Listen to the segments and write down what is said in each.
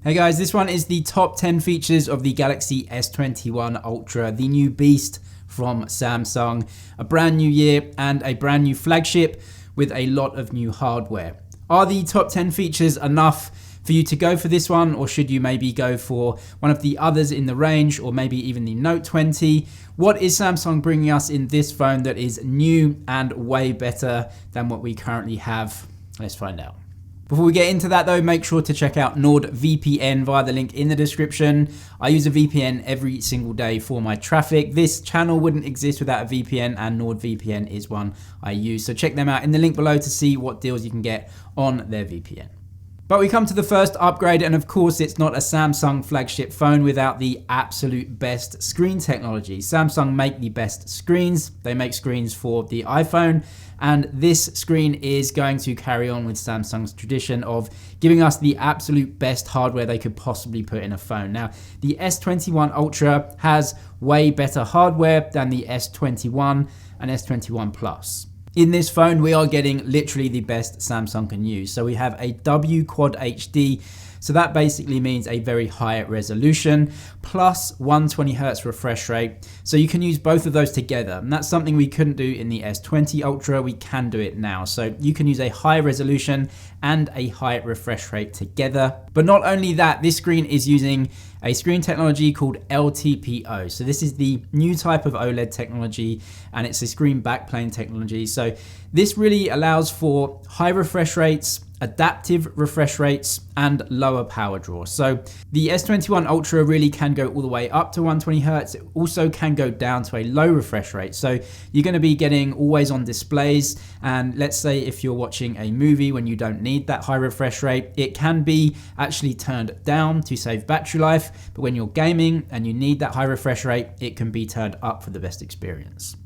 Hey guys, this one is the top 10 features of the Galaxy S21 Ultra, the new beast from Samsung. A brand new year and a brand new flagship with a lot of new hardware. Are the top 10 features enough for you to go for this one, or should you maybe go for one of the others in the range, or maybe even the Note 20? What is Samsung bringing us in this phone that is new and way better than what we currently have? Let's find out. Before we get into that though, make sure to check out NordVPN via the link in the description. I use a VPN every single day for my traffic. This channel wouldn't exist without a VPN, and NordVPN is one I use. So check them out in the link below to see what deals you can get on their VPN. But we come to the first upgrade, and of course it's not a Samsung flagship phone without the absolute best screen technology. Samsung make the best screens. They make screens for the iPhone, and this screen is going to carry on with Samsung's tradition of giving us the absolute best hardware they could possibly put in a phone. Now, the S21 Ultra has way better hardware than the S21 and S21 Plus. In this phone, we are getting literally the best Samsung can use. So we have a WQHD, so that basically means a very high resolution, plus 120Hz refresh rate. So you can use both of those together, and that's something we couldn't do in the S20 Ultra. We can do it now. So you can use a high resolution and a high refresh rate together. But not only that, this screen is using a screen technology called LTPO. So this is the new type of OLED technology, and it's a screen backplane technology. So this really allows for high refresh rates, adaptive refresh rates, and lower power draw. So the S21 Ultra really can go all the way up to 120Hz. It also can go down to a low refresh rate. So you're going to be getting always on displays. And let's say if you're watching a movie when you don't need that high refresh rate, it can be actually turned down to save battery life. But when you're gaming and you need that high refresh rate, it can be turned up for the best experience.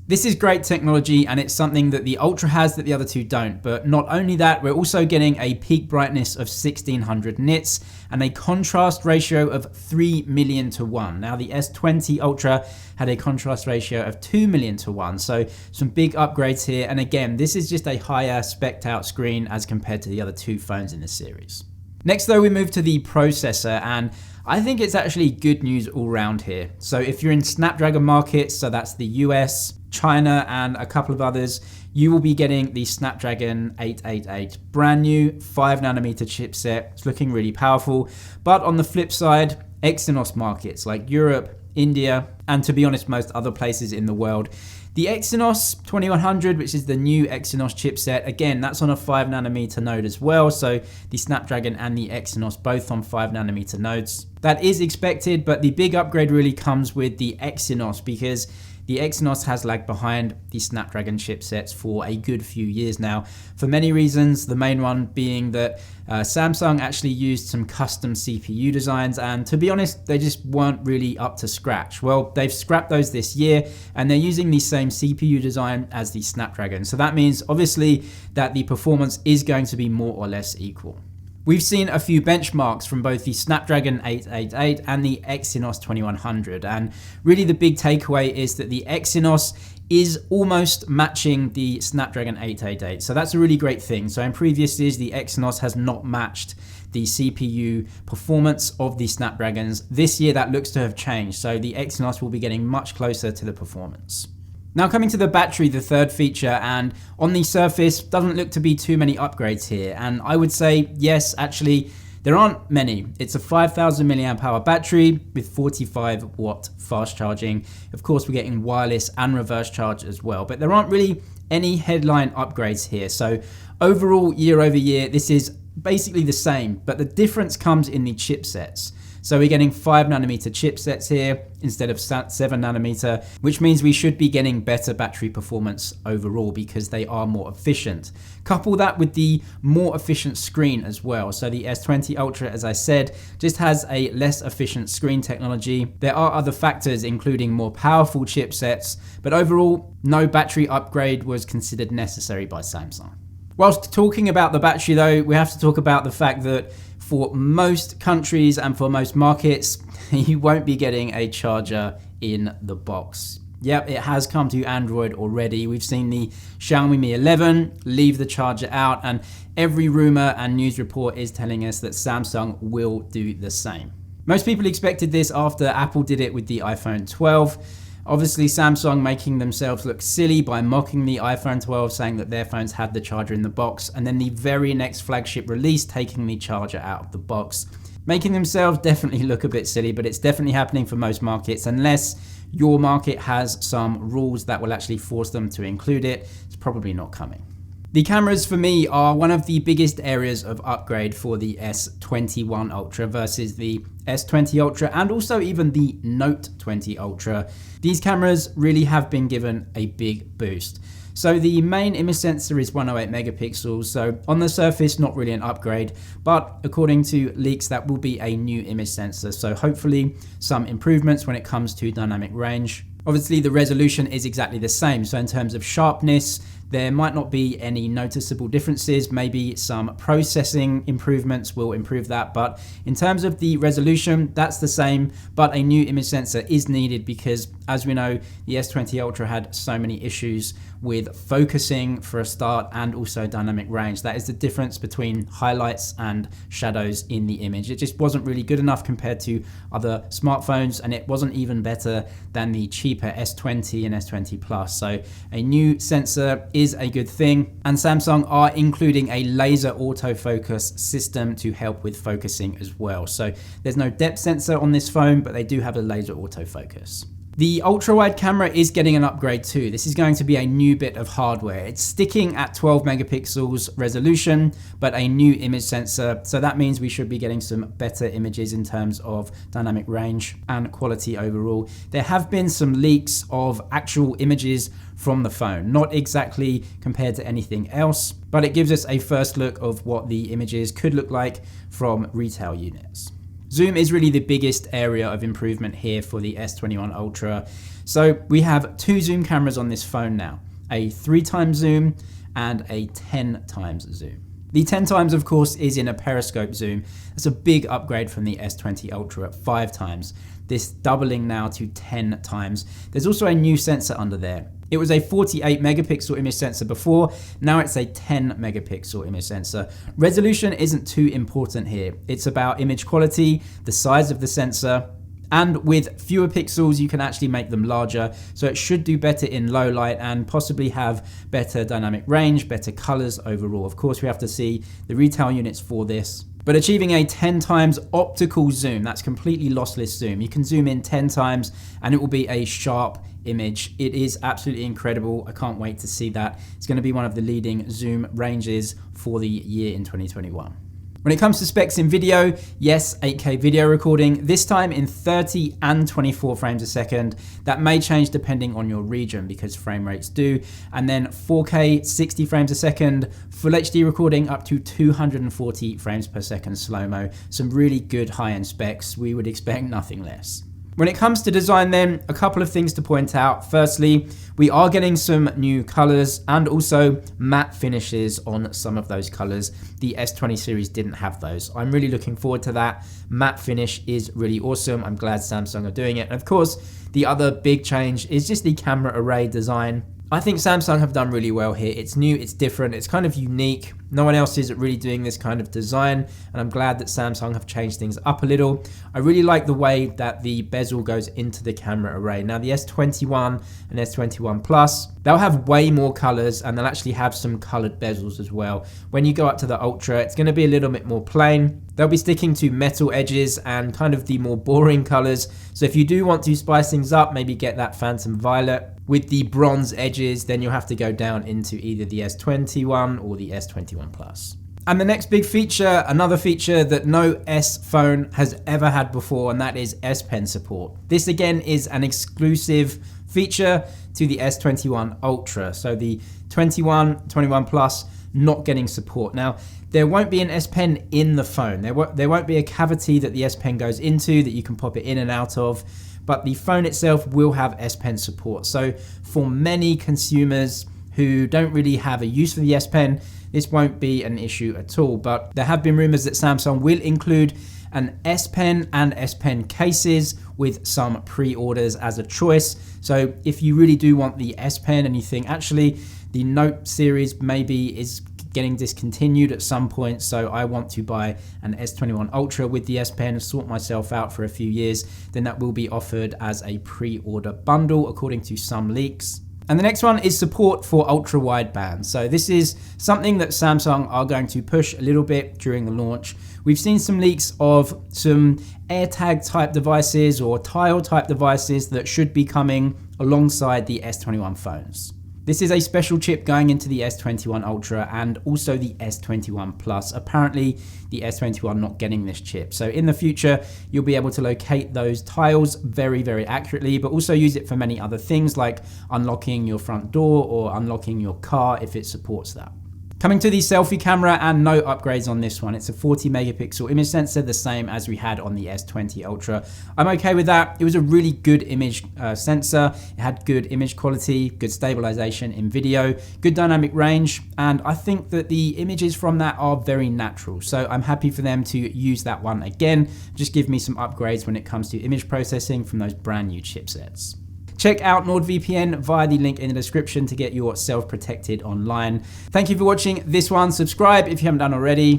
This is great technology, and it's something that the Ultra has that the other two don't. But not only that, we're also getting a peak brightness of 1600 nits and a contrast ratio of 3 million to 1. Now the S20 Ultra had a contrast ratio of 2 million to 1. So some big upgrades here. And again, this is just a higher spec'd out screen as compared to the other two phones in this series. Next though, we move to the processor, and I think it's actually good news all around here. So if you're in Snapdragon markets, so that's the US, China, and a couple of others, you will be getting the Snapdragon 888, brand new 5nm chipset. It's looking really powerful. But on the flip side, Exynos markets like Europe, India, and to be honest, most other places in the world, the Exynos 2100, which is the new Exynos chipset, again, that's on a 5nm node as well. So the Snapdragon and the Exynos both on 5nm nodes. That is expected, but the big upgrade really comes with the Exynos, because the Exynos has lagged behind the Snapdragon chipsets for a good few years now, for many reasons. The main one being that Samsung actually used some custom CPU designs, and to be honest, they just weren't really up to scratch. Well, they've scrapped those this year, and they're using the same CPU design as the Snapdragon. So that means obviously that the performance is going to be more or less equal. We've seen a few benchmarks from both the Snapdragon 888 and the Exynos 2100, and really the big takeaway is that the Exynos is almost matching the Snapdragon 888. So that's a really great thing. So in previous years, the Exynos has not matched the CPU performance of the Snapdragons. This year, that looks to have changed. So the Exynos will be getting much closer to the performance. Now coming to the battery, the third feature, and on the surface doesn't look to be too many upgrades here. And I would say, yes, actually, there aren't many. It's a 5000 mAh battery with 45 watt fast charging. Of course, we're getting wireless and reverse charge as well, but there aren't really any headline upgrades here. So overall, year over year, this is basically the same, but the difference comes in the chipsets. So we're getting 5nm chipsets here instead of 7nm, which means we should be getting better battery performance overall because they are more efficient. Couple that with the more efficient screen as well. So the S20 Ultra, as I said, just has a less efficient screen technology. There are other factors, including more powerful chipsets, but overall, no battery upgrade was considered necessary by Samsung. Whilst talking about the battery though, we have to talk about the fact that for most countries and for most markets, you won't be getting a charger in the box. Yep, it has come to Android already. We've seen the Xiaomi Mi 11 leave the charger out, and every rumor and news report is telling us that Samsung will do the same. Most people expected this after Apple did it with the iPhone 12. Obviously, Samsung making themselves look silly by mocking the iPhone 12, saying that their phones had the charger in the box, and then the very next flagship release taking the charger out of the box. Making themselves definitely look a bit silly, but it's definitely happening for most markets. Unless your market has some rules that will actually force them to include it, it's probably not coming. The cameras for me are one of the biggest areas of upgrade for the S21 Ultra versus the S20 Ultra and also even the Note 20 Ultra. These cameras really have been given a big boost. So the main image sensor is 108 megapixels, so on the surface not really an upgrade, but according to leaks that will be a new image sensor, so hopefully some improvements when it comes to dynamic range. Obviously the resolution is exactly the same, so in terms of sharpness there might not be any noticeable differences. Maybe some processing improvements will improve that, but in terms of the resolution, that's the same, but a new image sensor is needed because, as we know, the S20 Ultra had so many issues with focusing for a start and also dynamic range. That is the difference between highlights and shadows in the image. It just wasn't really good enough compared to other smartphones, and it wasn't even better than the cheaper S20 and S20 Plus. So a new sensor is a good thing, and Samsung are including a laser autofocus system to help with focusing as well. So there's no depth sensor on this phone, but they do have a laser autofocus. The ultra-wide camera is getting an upgrade too. This is going to be a new bit of hardware. It's sticking at 12 megapixels resolution, but a new image sensor. So that means we should be getting some better images in terms of dynamic range and quality overall. There have been some leaks of actual images from the phone, not exactly compared to anything else, but it gives us a first look of what the images could look like from retail units. Zoom is really the biggest area of improvement here for the S21 Ultra. So we have two zoom cameras on this phone now, a 3x zoom and a 10x zoom. The 10x, of course, is in a periscope zoom. That's a big upgrade from the S20 Ultra at 5x. This doubling now to 10x. There's also a new sensor under there. It was a 48 megapixel image sensor before, now it's a 10 megapixel image sensor. Resolution isn't too important here. It's about image quality, the size of the sensor, and with fewer pixels you can actually make them larger, so it should do better in low light and possibly have better dynamic range, better colors overall. Of course we have to see the retail units for this. But achieving a 10x optical zoom, that's completely lossless zoom. You can zoom in 10 times and it will be a sharp image. It is absolutely incredible. I can't wait to see that. It's going to be one of the leading zoom ranges for the year in 2021. When it comes to specs in video, yes, 8K video recording, this time in 30 and 24 frames a second. That may change depending on your region because frame rates do. And then 4K 60 frames a second, Full HD recording up to 240 frames per second slow-mo. Some really good high-end specs. We would expect nothing less. When it comes to design then, a couple of things to point out. Firstly, we are getting some new colors and also matte finishes on some of those colors. The S20 series didn't have those. I'm really looking forward to that. Matte finish is really awesome. I'm glad Samsung are doing it. And of course, the other big change is just the camera array design. I think Samsung have done really well here. It's new, it's different, it's kind of unique. No one else is really doing this kind of design, and I'm glad that Samsung have changed things up a little. I really like the way that the bezel goes into the camera array. Now the S21 and S21 Plus, they'll have way more colors and they'll actually have some colored bezels as well. When you go up to the Ultra, it's gonna be a little bit more plain. They'll be sticking to metal edges and kind of the more boring colors. So if you do want to spice things up, maybe get that Phantom Violet with the bronze edges, then you'll have to go down into either the S21 or the S21 Plus. And the next big feature, another feature that no S phone has ever had before, and that is S Pen support. This again is an exclusive feature to the S21 Ultra. So the 21, 21 Plus not getting support. Now, there won't be an S Pen in the phone. There won't be a cavity that the S Pen goes into that you can pop it in and out of, but the phone itself will have S Pen support. So for many consumers who don't really have a use for the S Pen, this won't be an issue at all. But there have been rumors that Samsung will include an S Pen and S Pen cases with some pre-orders as a choice. So if you really do want the S Pen and you think actually the Note series maybe is getting discontinued at some point, so I want to buy an S21 Ultra with the S Pen and sort myself out for a few years, then that will be offered as a pre-order bundle according to some leaks. And the next one is support for ultra wideband. So this is something that Samsung are going to push a little bit during the launch. We've seen some leaks of some AirTag type devices or Tile type devices that should be coming alongside the S21 phones. This is a special chip going into the S21 Ultra and also the S21 Plus. Apparently the S21 not getting this chip. So in the future, you'll be able to locate those tiles very, very accurately, but also use it for many other things like unlocking your front door or unlocking your car if it supports that. Coming to the selfie camera, and no upgrades on this one. It's a 40 megapixel image sensor, the same as we had on the S20 Ultra. I'm okay with that. It was a really good image sensor. It had good image quality, good stabilization in video, good dynamic range, and I think that the images from that are very natural. So I'm happy for them to use that one again. Just give me some upgrades when it comes to image processing from those brand new chipsets. Check out NordVPN via the link in the description to get yourself protected online. Thank you for watching this one. Subscribe if you haven't done already,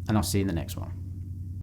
and I'll see you in the next one.